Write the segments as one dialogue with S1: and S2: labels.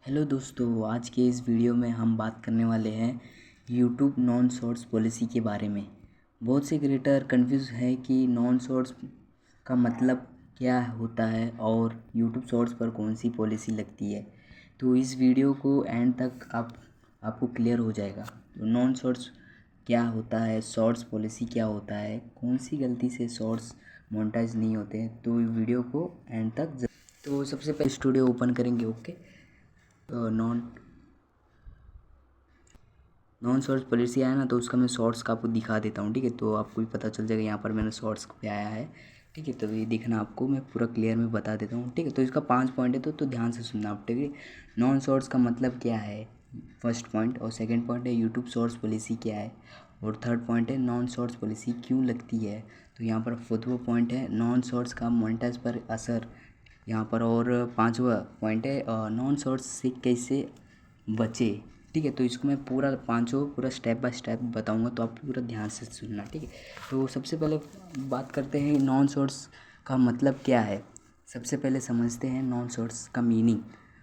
S1: Hello दोस्तों, आज के इस वीडियो में हम बात करने वाले हैं यूट्यूब नॉन शॉर्ट्स पॉलिसी के बारे में। बहुत से क्रिएटर कंफ्यूज है कि नॉन शॉर्ट्स का मतलब क्या होता है और यूट्यूब शॉर्ट्स पर कौन सी पॉलिसी लगती है। तो इस वीडियो को एंड तक आपको क्लियर हो जाएगा। तो नॉन शॉर्ट्स क्या होता है, शॉर्ट्स पॉलिसी क्या होता है, कौन सी गलती से शॉर्ट्स मोनेटाइज नहीं होते हैं। तो वीडियो को एंड तक तो सबसे पहले स्टूडियो ओपन करेंगे। ओके, नॉन शॉर्ट्स पॉलिसी आया ना, तो उसका मैं शॉर्ट्स का आपको दिखा देता हूँ। ठीक है, तो आपको भी पता चल जाएगा यहाँ पर मैंने शॉर्ट्स पे आया है। ठीक है, तो ये देखना, आपको मैं पूरा क्लियर में बता देता हूँ। ठीक है, तो इसका 5 पॉइंट है, तो ध्यान से सुनना आप। ठीक है, नॉन शॉर्ट्स का मतलब क्या है, फर्स्ट पॉइंट। और सेकंड पॉइंट है यूट्यूब शॉर्ट्स पॉलिसी क्या है। और थर्ड पॉइंट है नॉन शॉर्ट्स पॉलिसी क्यों लगती है। तो यहाँ पर फोर्थवा पॉइंट है नॉन शॉर्ट्स का मोनेटाइज पर असर यहाँ पर। और पांचवा पॉइंट है नॉन शॉर्ट्स से कैसे बचे। ठीक है, तो इसको मैं पूरा पांचों पूरा स्टेप बाय स्टेप बताऊंगा, तो आप पूरा ध्यान से सुनना। ठीक है, तो सबसे पहले बात करते हैं नॉन शॉर्ट्स का मतलब क्या है। सबसे पहले समझते हैं नॉन शॉर्ट्स का मीनिंग।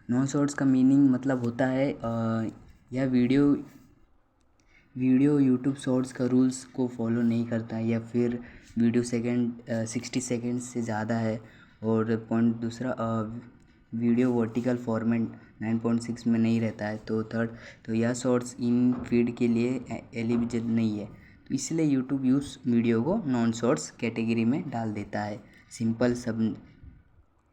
S1: नॉन शॉर्ट्स का मीनिंग मतलब होता है यह वीडियो यूट्यूब शॉर्ट्स का रूल्स को फॉलो नहीं करता है, या फिर वीडियो 60 सेकेंड से ज़्यादा है। और पॉइंट दूसरा, वीडियो वर्टिकल फॉर्मेट 9.6 में नहीं रहता है। तो थर्ड, तो यह शॉर्ट्स इन फीड के लिए एलिजिबल नहीं है। तो इसलिए यूट्यूब यूस वीडियो को नॉन शॉर्ट्स कैटेगरी में डाल देता है। सिंपल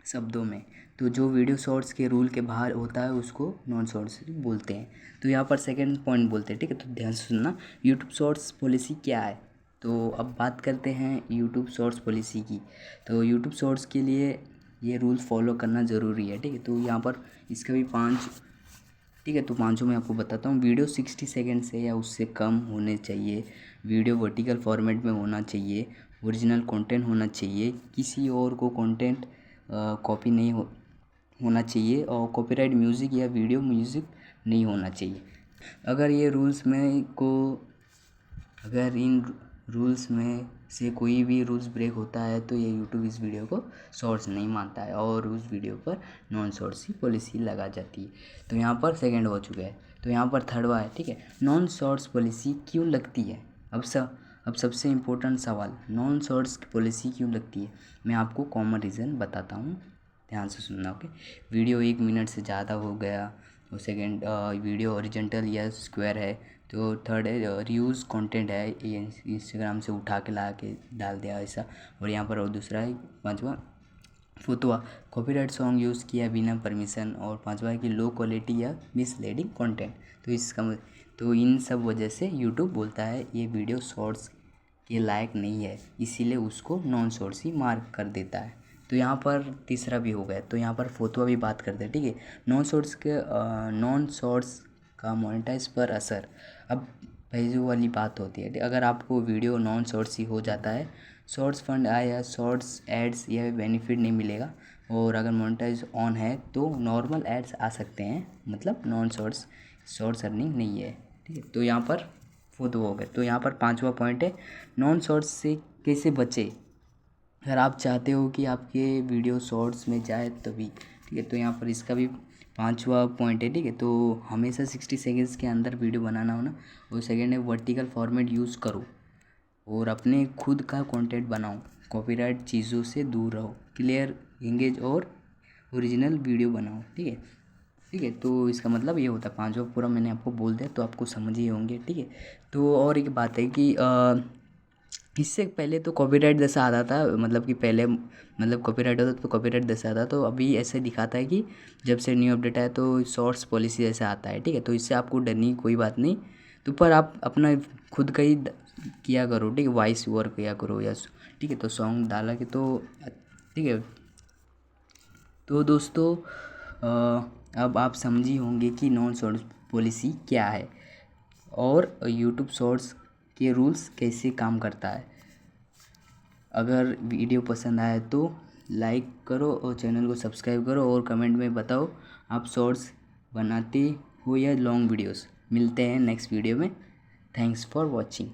S1: शब्दों में, तो जो वीडियो शॉर्ट्स के रूल के बाहर होता है उसको नॉन शॉर्ट्स बोलते हैं। तो यहाँ पर सेकंड पॉइंट बोलते हैं। ठीक है, तो ध्यान से सुनना, यूट्यूब शॉर्ट्स पॉलिसी क्या है। तो अब बात करते हैं यूट्यूब शॉर्ट्स पॉलिसी की। तो यूट्यूब शॉर्ट्स के लिए ये रूल्स फॉलो करना ज़रूरी है। ठीक है, तो यहाँ पर इसका भी 5। ठीक है, तो पाँचों मैं आपको बताता हूँ। वीडियो 60 सेकेंड से या उससे कम होने चाहिए। वीडियो वर्टिकल फॉर्मेट में होना चाहिए। ओरिजिनल कंटेंट होना चाहिए। किसी और को कंटेंट कॉपी नहीं होना चाहिए। और कॉपीराइट म्यूज़िक या वीडियो म्यूज़िक नहीं होना चाहिए। अगर ये रूल्स में को अगर इन रूल्स में से कोई भी रूल्स ब्रेक होता है तो ये यूट्यूब इस वीडियो को शॉर्ट्स नहीं मानता है और उस वीडियो पर नॉन शॉर्ट्स की पॉलिसी लगा जाती है। तो यहाँ पर सेकंड हो चुका है, तो यहाँ पर थर्डवा है। ठीक है, नॉन शॉर्ट्स पॉलिसी क्यों लगती है। अब सबसे इम्पोर्टेंट सवाल, नॉन शॉर्ट्स की पॉलिसी क्यों लगती है। मैं आपको कॉमन रीज़न बताता हूँ, ध्यान से सुनना। ओके, वीडियो 1 मिनट से ज़्यादा हो गया। और सेकेंड, वीडियो ओरिजेंटल या स्क्वायर है। तो थर्ड है रीयूज़ कंटेंट है, ये इंस्टाग्राम से उठा के ला के डाल दिया ऐसा। और यहाँ पर और दूसरा है पांचवा, फोर्थवा, कॉपीराइट सॉन्ग यूज़ किया बिना परमिशन। और पांचवा है कि लो क्वालिटी या मिसलीडिंग कंटेंट। तो इन सब वजह से यूट्यूब बोलता है ये वीडियो शॉर्ट्स के लायक नहीं है, इसीलिए उसको नॉन शॉर्ट्स ही मार्क कर देता है। तो यहाँ पर तीसरा भी हो गया, तो यहाँ पर फोर्थवा भी बात करते हैं। ठीक है, नॉन शॉर्ट्स का मोनेटाइज पर असर। अब पहले वाली बात होती है, अगर आपको वीडियो नॉन शॉर्ट्स ही हो जाता है, शॉर्ट्स फंड आए या शॉर्ट्स एड्स यह बेनिफिट नहीं मिलेगा। और अगर मोनेटाइज ऑन है तो नॉर्मल एड्स आ सकते हैं, मतलब नॉन शॉर्ट्स अर्निंग नहीं है। ठीक है, तो यहाँ पर फोर्थ हो गए। तो यहाँ पर पांचवा पॉइंट है नॉन शॉर्ट्स से कैसे बचे। अगर आप चाहते हो कि आपके वीडियो शॉर्ट्स में जाए तभी। ठीक है, तो यहाँ पर इसका भी पांचवा पॉइंट है। ठीक है, तो हमेशा 60 सेकेंड्स के अंदर वीडियो बनाना होना। और सेकेंड है वर्टिकल फॉर्मेट यूज़ करो और अपने खुद का कंटेंट बनाओ। कॉपीराइट चीज़ों से दूर रहो, क्लियर, एंगेज और ओरिजिनल वीडियो बनाओ। ठीक है, ठीक है, तो इसका मतलब ये होता है। पांचवा पूरा मैंने आपको बोल दिया, तो आपको समझ ही होंगे। ठीक है, तो और एक बात है कि इससे पहले तो कॉपीराइट जैसा आता था, मतलब कि पहले मतलब कॉपीराइट होता तो कॉपीराइट जैसा आता। तो अभी ऐसे दिखाता है कि जब से न्यू अपडेट आया तो शॉर्ट्स पॉलिसी जैसा आता है। ठीक है, तो इससे आपको डरने की कोई बात नहीं। तो पर आप अपना खुद का ही किया करो। ठीक है, वॉइस ओवर किया करो या ठीक है, तो सॉन्ग डाला कि तो ठीक है। तो दोस्तों अब आप समझी होंगे कि नॉन शॉर्ट्स पॉलिसी क्या है और यूट्यूब शॉर्ट्स के रूल्स कैसे काम करता है। अगर वीडियो पसंद आए तो लाइक करो और चैनल को सब्सक्राइब करो और कमेंट में बताओ आप शॉर्ट्स बनाते हो या लॉन्ग वीडियोस। मिलते हैं नेक्स्ट वीडियो में। Thanks for watching.